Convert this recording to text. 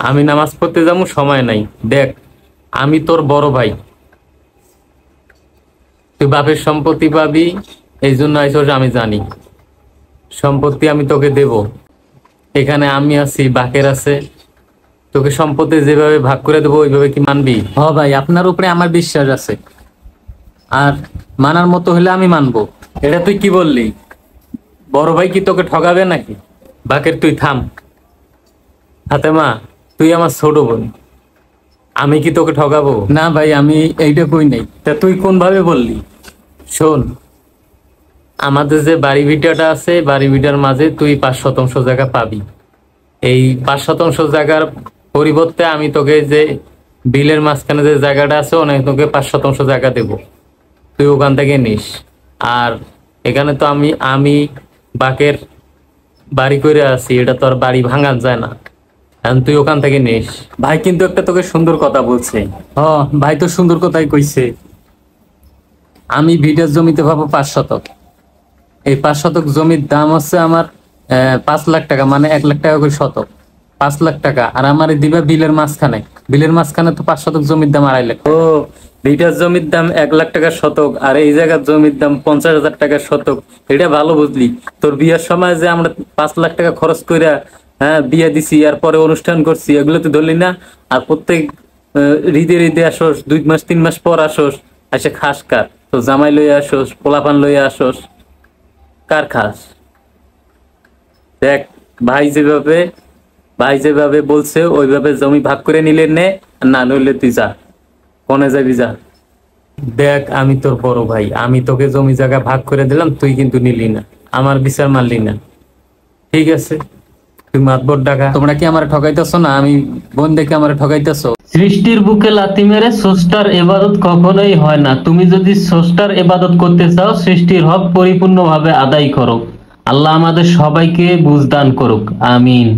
আমি নামাজ পড়তে যাবো, সময় নাই। দেখ, আমি তোর বড় ভাই, তুই বাপের সম্পত্তি পাবি, এই জন্য আইসস। আমি জানি সম্পত্তি আমি তোকে দেব। এখানে আমি আছি, বাকের আছে, তোকে সম্পত্তি যেভাবে ভাগ করে দেবো ওইভাবে কি মানবি? হ ভাই, আপনার উপরে আমার বিশ্বাস আছে, আর মানার মতো হলে আমি মানবো। এটা তুই কি বললি? বড় ভাই কি তোকে ঠকাবে নাকি? বাকের তুই থাম। ফাতেমা, তুই আমার ছোট বোন, আমি কি তোকে ঠকাবো? না ভাই, আমি এইটা কই নাই। তা তুই কোন ভাবে বললি? শোন, আমাদের যে বাড়ি ভিটাটা আছে, বাড়ি ভিটার মাঝে তুই 5% জায়গা পাবি। এই 5% জায়গার পরিবর্তে আমি তোকে যে বিলের মাঝখানে যে জায়গাটা আছে, ওখানে তোকে 5% জায়গা দেব, তুই ওখান থেকে নিস। আর এখানে তো আমি বাকের বাড়ি করে আছি, এটা তো আর বাড়ি ভাঙান যায় না, এখন তুই ওখান থেকে নিস। ভাই কিন্তু একটা তোকে সুন্দর কথা বলছে। হ ভাই, তো সুন্দর কথাই কইছে। আমি ভিটার জমিতে পাবো 5 শতক। এই 5 শতক জমির দাম হচ্ছে আমার 5 লাখ টাকা, মানে 1 লাখ টাকা করে শতক, 5 লাখ টাকা। আর আমার দিবা বিলের মাঝখানে, বিলের মাঝখানে তো 5 শতক জমির দাম 2.5 লাখ। ও, বিটার জমির দাম 1 লাখ টাকা শতক, আর এই জায়গার জমির দাম 50,000 টাকা শতক। এটা ভালো বুঝলি। তোর বিয়ের সময় যে আমরা 5 লাখ টাকা খরচ করে, হ্যাঁ, বিয়ে দিছি, আর পরে অনুষ্ঠান করছি, এগুলো তুই ধরলি না। আর প্রত্যেক ঈদে ঈদে আসোস, 2 মাস 3 মাস পর আসোস, এসে খাস কার? তো জামাই লইয়া আসোস, পোলাপান লইয়া আসোস, কার খাস? দেখ, ভাই যেভাবে ভাই যেভাবে বলছে ওইভাবে জমি ভাগ করে নিলে নে, আর না নইলে তুই যা, কোনে যাবি যা। দেখ, আমি তোর বড় ভাই, আমি তোকে জমি জায়গা ভাগ করে দিলাম, তুই কিন্তু নিলি না, আমার বিচার মানলি না। ঠিক আছে, তুই মাতবর ডাকা। তোমরা কি আমার ঠকাইতেছো না? আমি বোন দেখে আমার ঠকাইতেছো? সৃষ্টির বুকে লাথি মেরে স্রষ্টার ইবাদত কখনোই হয় না। তুমি যদি স্রষ্টার ইবাদত করতে চাও, সৃষ্টির হক পরিপূর্ণভাবে আদায় করো। আল্লাহ আমাদের সবাইকে বুঝদান করুক, আমিন।